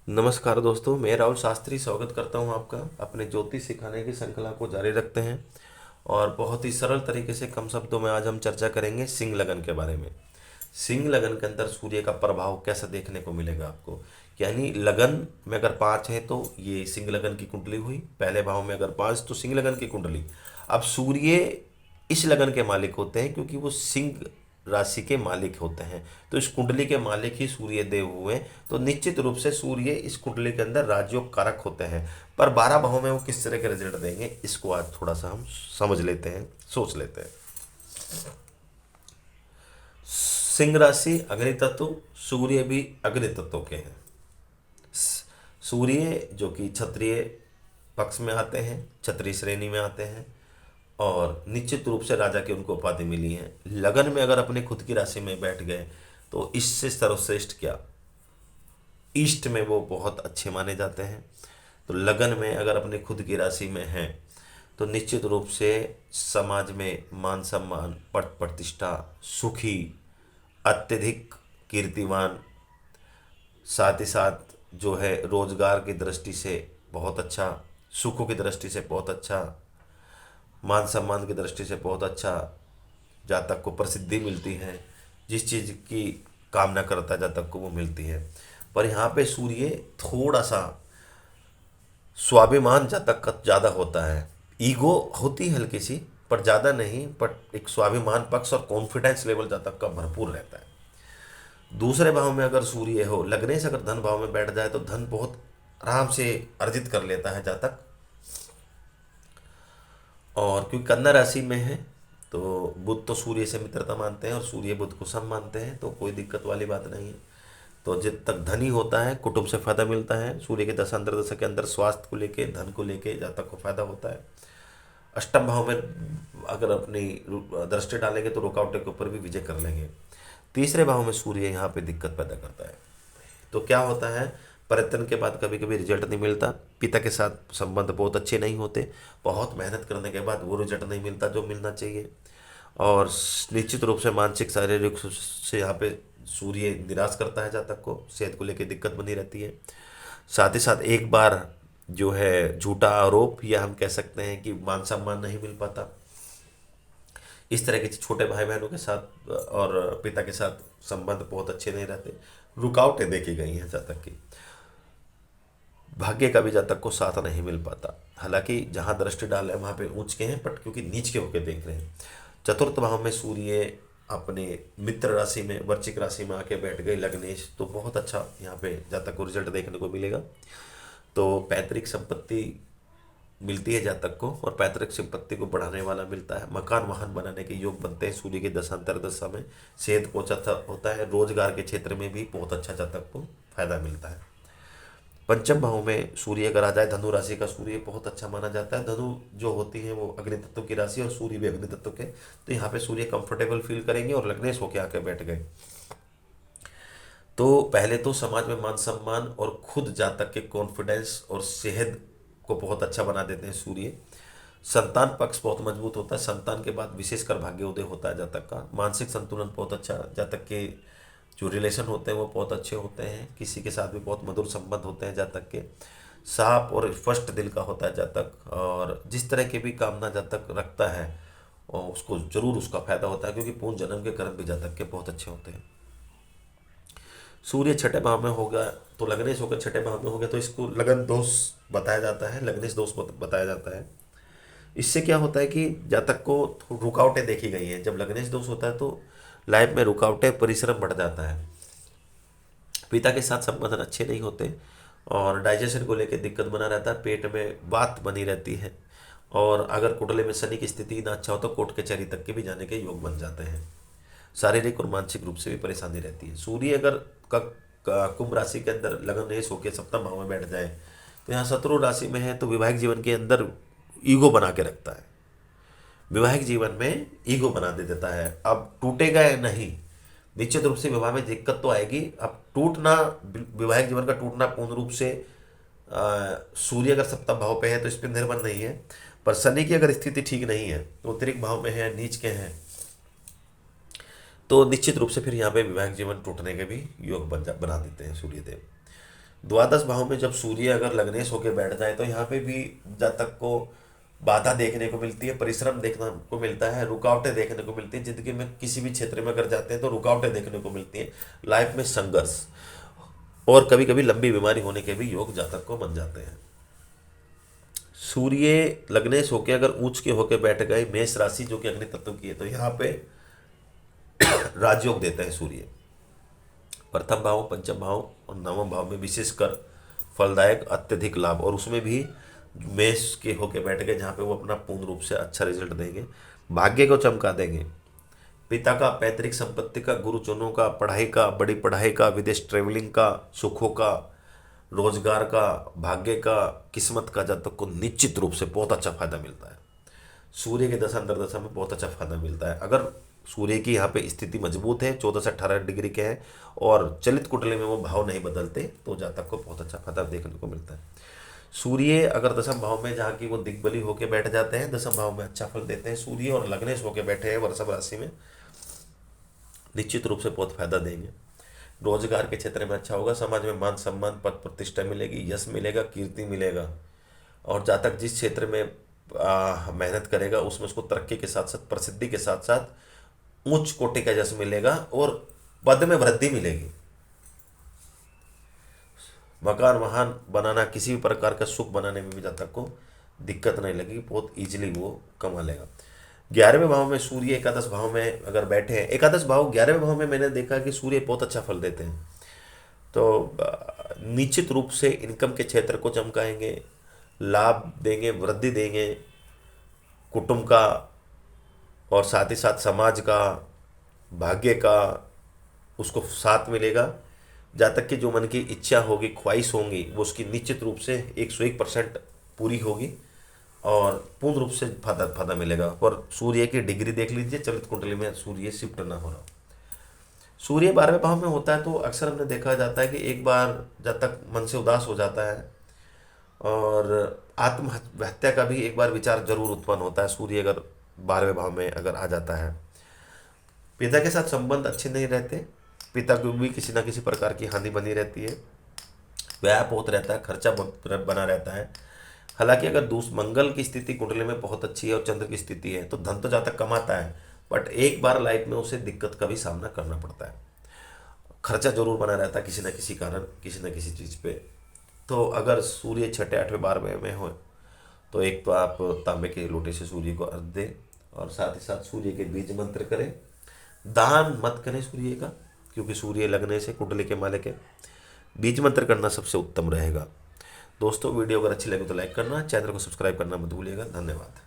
नमस्कार दोस्तों, मैं राहुल शास्त्री स्वागत करता हूं आपका। अपने ज्योतिष सिखाने की श्रृंखला को जारी रखते हैं और बहुत ही सरल तरीके से कम शब्दों में आज हम चर्चा करेंगे सिंह लगन के बारे में। सिंह लगन के अंदर सूर्य का प्रभाव कैसा देखने को मिलेगा आपको। यानी लगन में अगर 5 है तो ये सिंह लगन की कुंडली हुई, पहले भाव में अगर 5 तो सिंह लगन की कुंडली। अब सूर्य इस लगन के मालिक होते हैं क्योंकि वो सिंह राशि के मालिक होते हैं, तो इस कुंडली के मालिक ही सूर्य देव हुए। तो निश्चित रूप से सूर्य इस कुंडली के अंदर राजयोग कारक होते हैं। पर 12 भावों में वो किस तरह के रिजल्ट देंगे इसको आज थोड़ा सा हम समझ लेते हैं, सोच लेते हैं। सिंह राशि अग्नि तत्व, सूर्य भी अग्नि तत्व के हैं। सूर्य जो कि क्षत्रिय पक्ष में आते हैं, क्षत्रिय श्रेणी में आते हैं और निश्चित रूप से राजा की उनको उपाधि मिली है। लगन में अगर अपने खुद की राशि में बैठ गए तो इससे सर्वश्रेष्ठ क्या, ईस्ट में वो बहुत अच्छे माने जाते हैं। तो लगन में अगर अपने खुद की राशि में हैं तो निश्चित रूप से समाज में मान सम्मान, पद प्रतिष्ठा, सुखी, अत्यधिक कीर्तिवान, साथ ही साथ जो है रोजगार की दृष्टि से बहुत अच्छा, सुखों की दृष्टि से बहुत अच्छा, मान सम्मान की दृष्टि से बहुत अच्छा, जातक को प्रसिद्धि मिलती है, जिस चीज़ की कामना करता है जातक को वो मिलती है। पर यहाँ पे सूर्य थोड़ा सा स्वाभिमान जातक का ज़्यादा होता है। ईगो होती है हल्की सी, पर ज़्यादा नहीं, पर एक स्वाभिमान पक्ष और कॉन्फिडेंस लेवल जातक का भरपूर रहता है। दूसरे भाव में अगर सूर्य हो, लगने से अगर धन भाव में बैठ जाए तो धन बहुत आराम से अर्जित कर लेता है जातक। और क्योंकि कन्या राशि में है तो बुध तो सूर्य से मित्रता मानते हैं और सूर्य बुध को सम मानते हैं, तो कोई दिक्कत वाली बात नहीं है। तो जब तक धनी होता है कुटुंब से फायदा मिलता है। सूर्य के दशा अंतर्दशा के अंदर स्वास्थ्य को लेके, धन को लेके जातक को फायदा होता है। अष्टम भाव में अगर अपनी दृष्टि डालेंगे तो रुकावटें के ऊपर भी विजय कर लेंगे। तीसरे भाव में सूर्य यहाँ पे दिक्कत पैदा करता है। तो क्या होता है, प्रयत्न के बाद कभी कभी रिजल्ट नहीं मिलता, पिता के साथ संबंध बहुत अच्छे नहीं होते, बहुत मेहनत करने के बाद वो रिजल्ट नहीं मिलता जो मिलना चाहिए। और निश्चित रूप से मानसिक शारीरिक से यहाँ पे सूर्य निराश करता है जातक को, सेहत को लेकर दिक्कत बनी रहती है। साथ ही साथ एक बार जो है झूठा आरोप या हम कह सकते हैं कि मान सम्मान नहीं मिल पाता। इस तरह के छोटे भाई बहनों के साथ और पिता के साथ संबंध बहुत अच्छे नहीं रहते, रुकावटें देखी गई हैं जातक की। भाग्य का भी जातक को साथ नहीं मिल पाता। हालांकि जहाँ दृष्टि डाल है वहाँ पे ऊंच के हैं, बट क्योंकि नीच के होकर देख रहे हैं। चतुर्थ भाव में सूर्य अपने मित्र राशि में, वृश्चिक राशि में आके बैठ गए लग्नेश, तो बहुत अच्छा यहाँ पे जातक को रिजल्ट देखने को मिलेगा। तो पैतृक संपत्ति मिलती है जातक को और पैतृक संपत्ति को बढ़ाने वाला मिलता है। मकान वाहन बनाने के योग बनते हैं सूर्य के दशांतर दशा में। सेहत को अच्छा होता है। रोजगार के क्षेत्र में भी बहुत अच्छा जातक को फायदा मिलता है। पंचम भाव में सूर्य अगर आ जाए, धनु राशि का सूर्य बहुत अच्छा माना जाता है। धनु जो होती है वो अग्नि तत्व की राशि और सूर्य भी अग्नि तत्व के, तो यहाँ पे सूर्य कंफर्टेबल फील करेंगे और लग्नेश होके आके बैठ गए। तो पहले तो समाज में मान सम्मान और खुद जातक के कॉन्फिडेंस और सेहत को बहुत अच्छा बना देते हैं सूर्य। संतान पक्ष बहुत मजबूत होता है। संतान के बाद विशेषकर भाग्योदय होता है जातक का। मानसिक संतुलन बहुत अच्छा, जातक के जो रिलेशन होते हैं वो बहुत अच्छे होते हैं। किसी के साथ भी बहुत मधुर संबंध होते हैं जातक के। साफ और स्पष्ट दिल का होता है जातक, और जिस तरह की भी कामना जातक रखता है और उसको जरूर उसका फायदा होता है, क्योंकि पूर्ण जन्म के कर्म भी जातक के बहुत अच्छे होते हैं। सूर्य छठे भाव में होगा तो लग्नेश होकर छठे भाव में हो गया तो इसको लगन दोष बताया जाता है, लग्नेश दोष बताया जाता है। इससे क्या होता है कि जातक को रुकावटें देखी गई हैं। जब लग्नेश दोष होता है तो लाइफ में रुकावटें, परिश्रम बढ़ जाता है। पिता के साथ संबंध अच्छे नहीं होते और डाइजेशन को लेकर दिक्कत बना रहता है। पेट में बात बनी रहती है और अगर कुंडली में शनि की स्थिति ना अच्छा हो तो कोर्ट कचहरी तक के भी जाने के योग बन जाते हैं। शारीरिक और मानसिक रूप से भी परेशानी रहती है। सूर्य अगर कुंभ राशि के अंदर लगनेश होकर सप्तम भाव में बैठ जाए तो यहाँ शत्रु राशि में है, तो वैवाहिक जीवन के अंदर ईगो बना के रखता है। वैवाहिक जीवन में ईगो बना दे देता है। अब टूटेगा या नहीं, निश्चित रूप से विवाह में दिक्कत तो आएगी। अब टूटना, वैवाहिक जीवन का टूटना पूर्ण रूप से सूर्य अगर सप्तम भाव पे है तो इस पर निर्भर नहीं है। पर शनि की अगर स्थिति ठीक नहीं है, तो अतिरिक्त भाव में है, नीच के हैं, तो निश्चित रूप से फिर यहाँ पे वैवाहिक जीवन टूटने के भी योग बना देते हैं सूर्यदेव। द्वादश भाव में जब सूर्य अगर लग्नेश होकर बैठ जाए तो यहाँ पे भी जातक को बाधा देखने को मिलती है, परिश्रम देखने को मिलता है, रुकावटें देखने को मिलती है। जिंदगी में किसी भी क्षेत्र में अगर जाते हैं तो रुकावटें देखने को मिलती हैं, लाइफ में संघर्ष और कभी कभी लंबी बीमारी होने के भी योग जातक को बन जाते हैं। सूर्य लग्नेश होके अगर उच्च के होके बैठ गए मेष राशि जो कि अग्नि तत्व की है, तो यहाँ पे राजयोग देता है सूर्य। प्रथम भाव, पंचम भाव और नवम भाव में विशेषकर फलदायक, अत्यधिक लाभ, और उसमें भी मेष के होके बैठ गए जहाँ पे वो अपना पूर्ण रूप से अच्छा रिजल्ट देंगे, भाग्य को चमका देंगे। पिता का, पैतृक संपत्ति का, गुरुजनों का, पढ़ाई का, बड़ी पढ़ाई का, विदेश ट्रेवलिंग का, सुखों का, रोजगार का, भाग्य का, किस्मत का जातक को निश्चित रूप से बहुत अच्छा फायदा मिलता है। सूर्य के दशा अंतर्दशा में बहुत अच्छा फायदा मिलता है। अगर सूर्य की यहाँ पे स्थिति मजबूत है, 14 से 18 डिग्री के हैं और चलित कुंडली में वो भाव नहीं बदलते, तो जातक को बहुत अच्छा फायदा देखने को मिलता है। सूर्य अगर दशम भाव में, जहाँ की वो दिग्बली होके बैठ जाते हैं, दशम भाव में अच्छा फल देते हैं सूर्य, और लग्नेश होके बैठे हैं वृषभ राशि में, निश्चित रूप से बहुत फायदा देंगे। रोजगार के क्षेत्र में अच्छा होगा, समाज में मान सम्मान, पद प्रतिष्ठा मिलेगी, यश मिलेगा, कीर्ति मिलेगा, और जातक जिस क्षेत्र में मेहनत करेगा उसमें उसको तरक्की के साथ साथ, प्रसिद्धि के साथ साथ उच्च कोटि का यश मिलेगा और पद में वृद्धि मिलेगी। मकान वाहन बनाना, किसी भी प्रकार का सुख बनाने में भी जातक को दिक्कत नहीं लगी, बहुत इजीली वो कमा लेगा। 11वें भाव में सूर्य एकादश भाव में अगर बैठे हैं, एकादश भाव 11वें भाव में मैंने देखा कि सूर्य बहुत अच्छा फल देते हैं, तो निश्चित रूप से इनकम के क्षेत्र को चमकाएंगे, लाभ देंगे, वृद्धि देंगे, कुटुंब का और साथ ही साथ समाज का, भाग्य का उसको साथ मिलेगा। जहाँ तक कि जो मन की इच्छा होगी, ख्वाहिश होंगी, वो उसकी निश्चित रूप से 101% पूरी होगी और पूर्ण रूप से फायदा मिलेगा। पर सूर्य की डिग्री देख लीजिए, चलित कुंडली में सूर्य शिफ्ट ना हो रहा। सूर्य 12वें भाव में होता है तो अक्सर हमने देखा जाता है कि एक बार जब तक मन से उदास हो जाता है और आत्महत्या का भी एक बार विचार जरूर उत्पन्न होता है। सूर्य अगर 12वें भाव में अगर आ जाता है, पिता के साथ संबंध अच्छे नहीं रहते, पिता को भी किसी ना किसी प्रकार की हानि बनी रहती है, व्यय बहुत रहता है, खर्चा बहुत बना रहता है। हालांकि अगर मंगल की स्थिति कुंडली में बहुत अच्छी है और चंद्र की स्थिति है तो धन तो जातक कमाता है, बट एक बार लाइफ में उसे दिक्कत का भी सामना करना पड़ता है, खर्चा जरूर बना रहता है किसी न किसी कारण, किसी न किसी चीज़ पे। तो अगर सूर्य 6, 8, 12वें में हो तो एक तो आप तांबे के लोटे से सूर्य को अर्घ दें और साथ ही साथ सूर्य के बीज मंत्र करें। दान मत करें सूर्य का, क्योंकि सूर्य लगने से कुंडली के मालिक है। बीज मंत्र करना सबसे उत्तम रहेगा। दोस्तों वीडियो अगर अच्छी लगे तो लाइक करना, चैनल को सब्सक्राइब करना मत भूलिएगा। धन्यवाद।